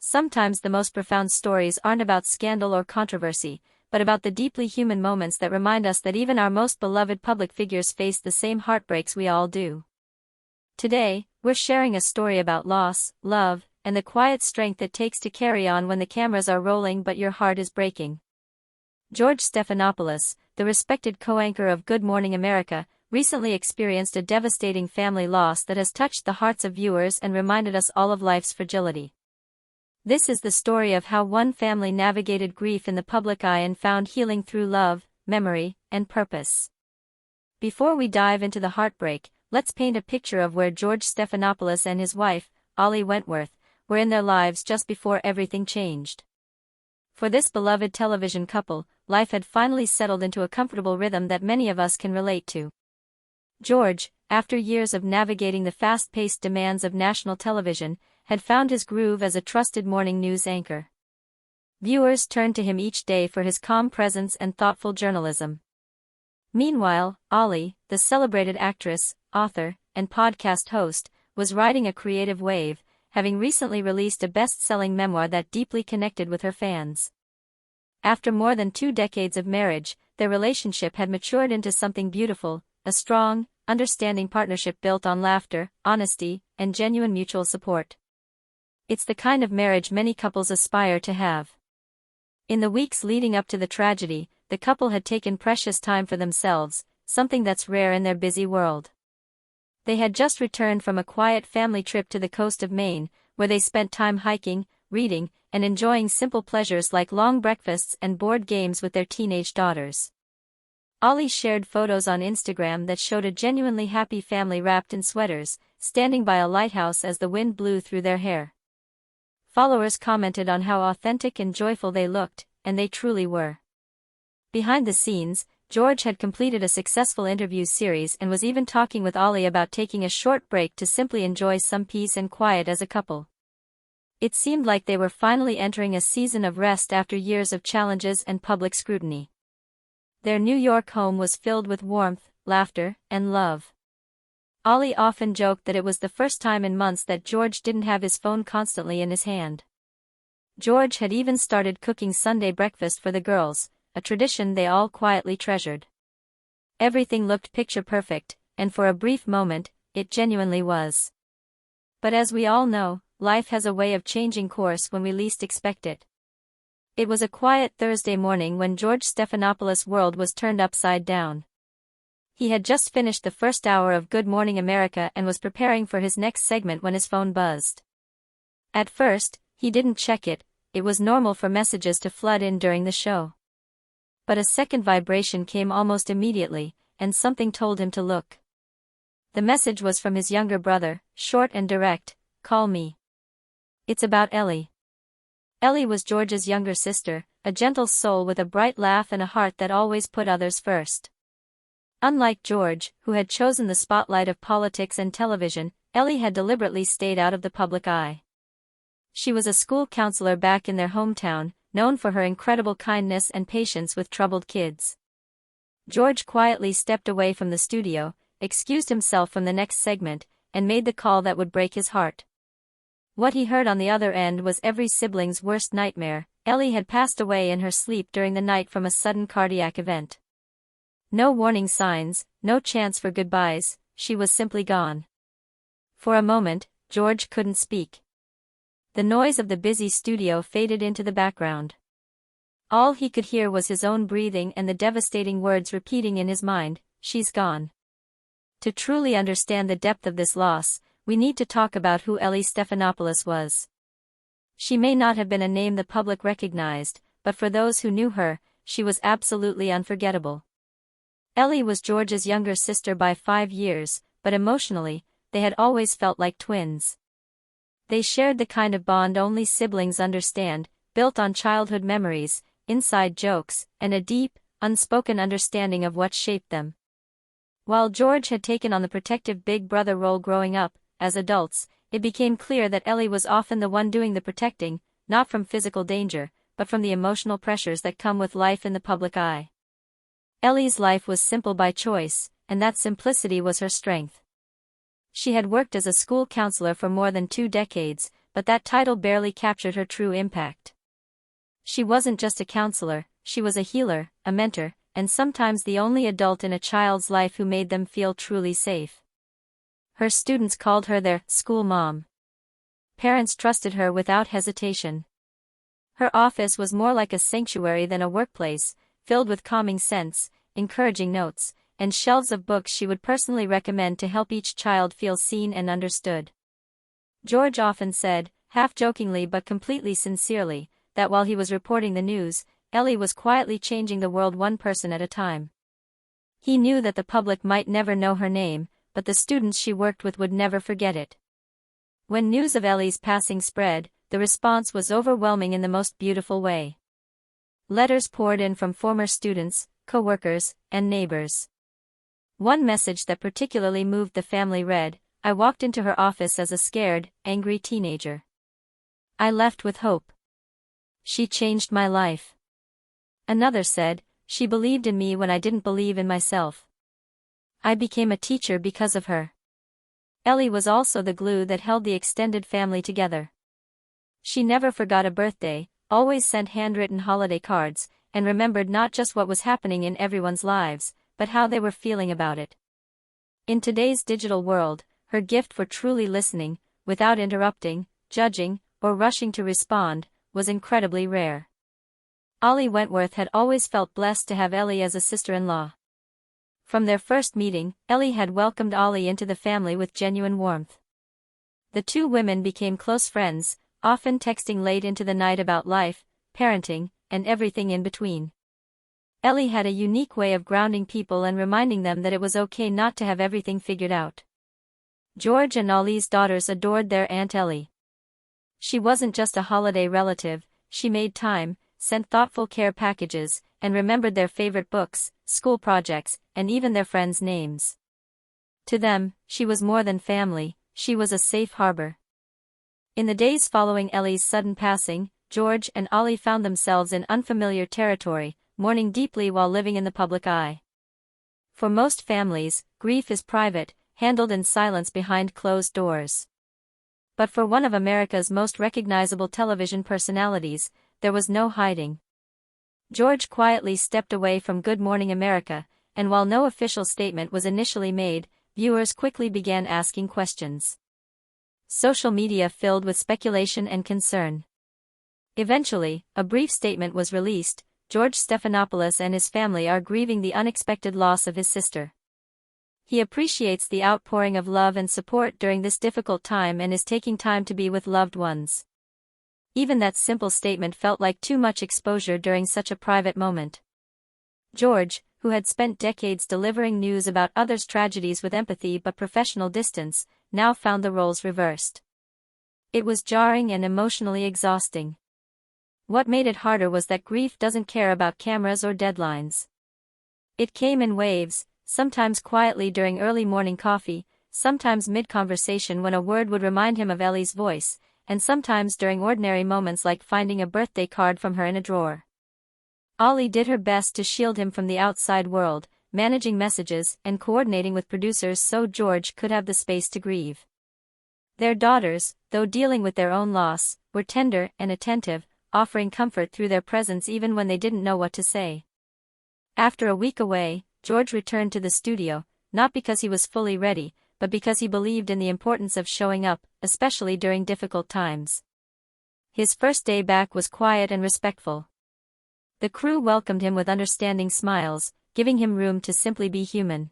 Sometimes the most profound stories aren't about scandal or controversy, but about the deeply human moments that remind us that even our most beloved public figures face the same heartbreaks we all do. Today, we're sharing a story about loss, love, and the quiet strength it takes to carry on when the cameras are rolling but your heart is breaking. George Stephanopoulos, the respected co-anchor of Good Morning America, recently experienced a devastating family loss that has touched the hearts of viewers and reminded us all of life's fragility. This is the story of how one family navigated grief in the public eye and found healing through love, memory, and purpose. Before we dive into the heartbreak, let's paint a picture of where George Stephanopoulos and his wife, Ollie Wentworth, were in their lives just before everything changed. For this beloved television couple, life had finally settled into a comfortable rhythm that many of us can relate to. George, after years of navigating the fast-paced demands of national television, had found his groove as a trusted morning news anchor. Viewers turned to him each day for his calm presence and thoughtful journalism. Meanwhile, Ollie, the celebrated actress, author, and podcast host, was riding a creative wave, having recently released a best-selling memoir that deeply connected with her fans. After more than 2 decades of marriage, their relationship had matured into something beautiful, a strong, understanding partnership built on laughter, honesty, and genuine mutual support. It's the kind of marriage many couples aspire to have. In the weeks leading up to the tragedy, the couple had taken precious time for themselves, something that's rare in their busy world. They had just returned from a quiet family trip to the coast of Maine, where they spent time hiking, reading, and enjoying simple pleasures like long breakfasts and board games with their teenage daughters. Ollie shared photos on Instagram that showed a genuinely happy family wrapped in sweaters, standing by a lighthouse as the wind blew through their hair. Followers commented on how authentic and joyful they looked, and they truly were. Behind the scenes, George had completed a successful interview series and was even talking with Ollie about taking a short break to simply enjoy some peace and quiet as a couple. It seemed like they were finally entering a season of rest after years of challenges and public scrutiny. Their New York home was filled with warmth, laughter, and love. Ollie often joked that it was the first time in months that George didn't have his phone constantly in his hand. George had even started cooking Sunday breakfast for the girls, a tradition they all quietly treasured. Everything looked picture perfect, and for a brief moment, it genuinely was. But as we all know, life has a way of changing course when we least expect it. It was a quiet Thursday morning when George Stephanopoulos' world was turned upside down. He had just finished the first hour of Good Morning America and was preparing for his next segment when his phone buzzed. At first, he didn't check it. It was normal for messages to flood in during the show. But a second vibration came almost immediately, and something told him to look. The message was from his younger brother, short and direct, "Call me." It's about Ellie. Ellie was George's younger sister, a gentle soul with a bright laugh and a heart that always put others first. Unlike George, who had chosen the spotlight of politics and television, Ellie had deliberately stayed out of the public eye. She was a school counselor back in their hometown, known for her incredible kindness and patience with troubled kids. George quietly stepped away from the studio, excused himself from the next segment, and made the call that would break his heart. What he heard on the other end was every sibling's worst nightmare. Ellie had passed away in her sleep during the night from a sudden cardiac event. No warning signs, no chance for goodbyes, she was simply gone. For a moment, George couldn't speak. The noise of the busy studio faded into the background. All he could hear was his own breathing and the devastating words repeating in his mind, "She's gone." To truly understand the depth of this loss, we need to talk about who Ellie Stephanopoulos was. She may not have been a name the public recognized, but for those who knew her, she was absolutely unforgettable. Ellie was George's younger sister by 5 years, but emotionally, they had always felt like twins. They shared the kind of bond only siblings understand, built on childhood memories, inside jokes, and a deep, unspoken understanding of what shaped them. While George had taken on the protective big brother role growing up, as adults, it became clear that Ellie was often the one doing the protecting, not from physical danger, but from the emotional pressures that come with life in the public eye. Ellie's life was simple by choice, and that simplicity was her strength. She had worked as a school counselor for more than 2 decades, but that title barely captured her true impact. She wasn't just a counselor, she was a healer, a mentor, and sometimes the only adult in a child's life who made them feel truly safe. Her students called her their school mom. Parents trusted her without hesitation. Her office was more like a sanctuary than a workplace, filled with calming scents, encouraging notes, and shelves of books she would personally recommend to help each child feel seen and understood. George often said, half-jokingly but completely sincerely, that while he was reporting the news, Ellie was quietly changing the world one person at a time. He knew that the public might never know her name, but the students she worked with would never forget it. When news of Ellie's passing spread, the response was overwhelming in the most beautiful way. Letters poured in from former students, co-workers, and neighbors. One message that particularly moved the family read, "I walked into her office as a scared, angry teenager. I left with hope. She changed my life." Another said, "She believed in me when I didn't believe in myself. I became a teacher because of her." Ellie was also the glue that held the extended family together. She never forgot a birthday, always sent handwritten holiday cards, and remembered not just what was happening in everyone's lives, but how they were feeling about it. In today's digital world, her gift for truly listening, without interrupting, judging, or rushing to respond, was incredibly rare. Ollie Wentworth had always felt blessed to have Ellie as a sister-in-law. From their first meeting, Ellie had welcomed Ollie into the family with genuine warmth. The two women became close friends, often texting late into the night about life, parenting, and everything in between. Ellie had a unique way of grounding people and reminding them that it was okay not to have everything figured out. George and Ollie's daughters adored their Aunt Ellie. She wasn't just a holiday relative, she made time, sent thoughtful care packages, and remembered their favorite books, school projects, and even their friends' names. To them, she was more than family, she was a safe harbor. In the days following Ellie's sudden passing, George and Ollie found themselves in unfamiliar territory, mourning deeply while living in the public eye. For most families, grief is private, handled in silence behind closed doors. But for one of America's most recognizable television personalities, there was no hiding. George quietly stepped away from Good Morning America, and while no official statement was initially made, viewers quickly began asking questions. Social media filled with speculation and concern. Eventually, a brief statement was released: George Stephanopoulos and his family are grieving the unexpected loss of his sister. He appreciates the outpouring of love and support during this difficult time and is taking time to be with loved ones. Even that simple statement felt like too much exposure during such a private moment. George, who had spent decades delivering news about others' tragedies with empathy but professional distance, now found the roles reversed. It was jarring and emotionally exhausting. What made it harder was that grief doesn't care about cameras or deadlines. It came in waves, sometimes quietly during early morning coffee, sometimes mid-conversation when a word would remind him of Ellie's voice, and sometimes during ordinary moments like finding a birthday card from her in a drawer. Ollie did her best to shield him from the outside world, managing messages and coordinating with producers so George could have the space to grieve. Their daughters, though dealing with their own loss, were tender and attentive, offering comfort through their presence even when they didn't know what to say. After a week away, George returned to the studio, not because he was fully ready, but because he believed in the importance of showing up, especially during difficult times. His first day back was quiet and respectful. The crew welcomed him with understanding smiles, giving him room to simply be human.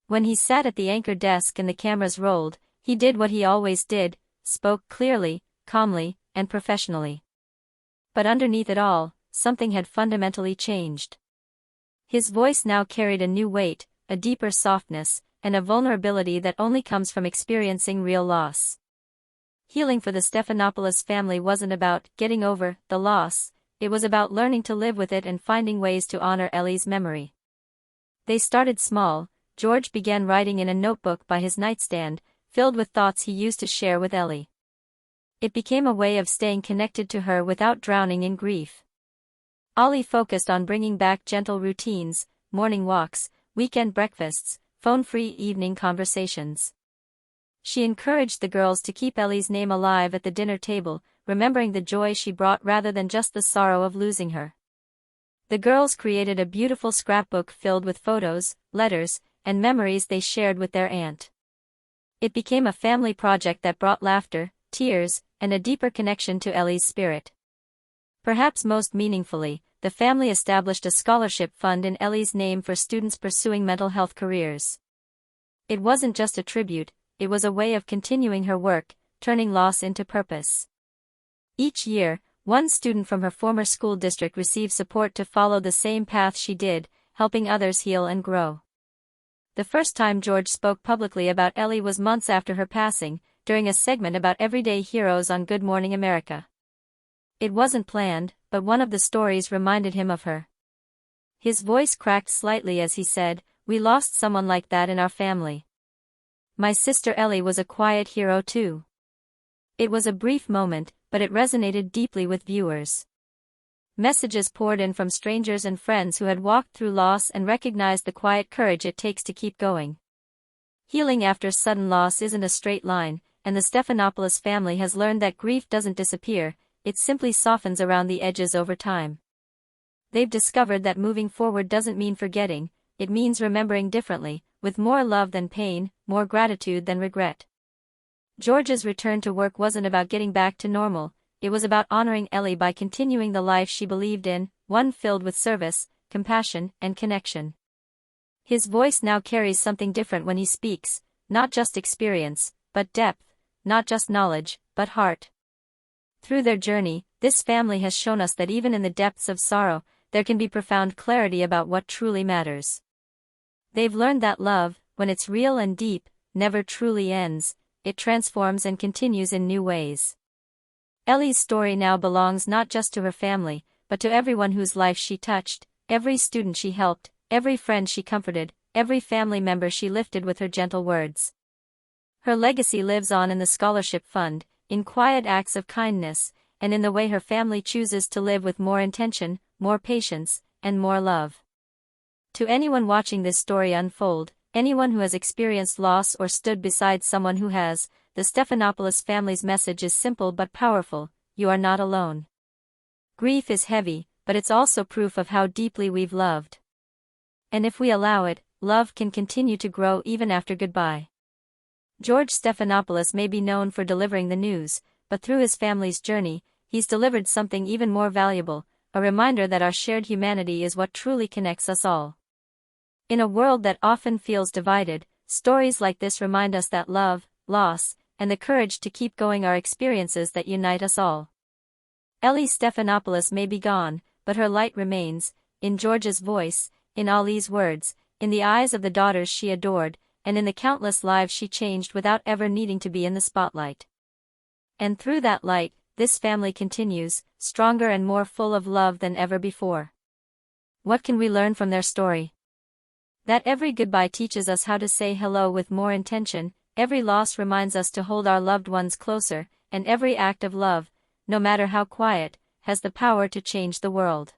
When he sat at the anchor desk and the cameras rolled, he did what he always did, spoke clearly, calmly, and professionally. But underneath it all, something had fundamentally changed. His voice now carried a new weight, a deeper softness, and a vulnerability that only comes from experiencing real loss. Healing for the Stephanopoulos family wasn't about getting over the loss, it was about learning to live with it and finding ways to honor Ellie's memory. They started small. George began writing in a notebook by his nightstand, filled with thoughts he used to share with Ellie. It became a way of staying connected to her without drowning in grief. Ollie focused on bringing back gentle routines, morning walks, weekend breakfasts, phone-free evening conversations. She encouraged the girls to keep Ellie's name alive at the dinner table, remembering the joy she brought rather than just the sorrow of losing her. The girls created a beautiful scrapbook filled with photos, letters, and memories they shared with their aunt. It became a family project that brought laughter, tears, and a deeper connection to Ellie's spirit. Perhaps most meaningfully, the family established a scholarship fund in Ellie's name for students pursuing mental health careers. It wasn't just a tribute, it was a way of continuing her work, turning loss into purpose. Each year, one student from her former school district received support to follow the same path she did, helping others heal and grow. The first time George spoke publicly about Ellie was months after her passing, during a segment about everyday heroes on Good Morning America. It wasn't planned, but one of the stories reminded him of her. His voice cracked slightly as he said, "We lost someone like that in our family. My sister Ellie was a quiet hero too." It was a brief moment, but it resonated deeply with viewers. Messages poured in from strangers and friends who had walked through loss and recognized the quiet courage it takes to keep going. Healing after sudden loss isn't a straight line, and the Stephanopoulos family has learned that grief doesn't disappear, it simply softens around the edges over time. They've discovered that moving forward doesn't mean forgetting, it means remembering differently, with more love than pain, more gratitude than regret. George's return to work wasn't about getting back to normal, it was about honoring Ellie by continuing the life she believed in, one filled with service, compassion, and connection. His voice now carries something different when he speaks, not just experience, but depth, not just knowledge, but heart. Through their journey, this family has shown us that even in the depths of sorrow, there can be profound clarity about what truly matters. They've learned that love, when it's real and deep, never truly ends, it transforms and continues in new ways. Ellie's story now belongs not just to her family, but to everyone whose life she touched, every student she helped, every friend she comforted, every family member she lifted with her gentle words. Her legacy lives on in the scholarship fund, in quiet acts of kindness, and in the way her family chooses to live with more intention, more patience, and more love. To anyone watching this story unfold, anyone who has experienced loss or stood beside someone who has, the Stephanopoulos family's message is simple but powerful: you are not alone. Grief is heavy, but it's also proof of how deeply we've loved. And if we allow it, love can continue to grow even after goodbye. George Stephanopoulos may be known for delivering the news, but through his family's journey, he's delivered something even more valuable, a reminder that our shared humanity is what truly connects us all. In a world that often feels divided, stories like this remind us that love, loss, and the courage to keep going are experiences that unite us all. Ellie Stephanopoulos may be gone, but her light remains, in George's voice, in Ali's words, in the eyes of the daughters she adored, and in the countless lives she changed without ever needing to be in the spotlight. And through that light, this family continues, stronger and more full of love than ever before. What can we learn from their story? That every goodbye teaches us how to say hello with more intention, every loss reminds us to hold our loved ones closer, and every act of love, no matter how quiet, has the power to change the world.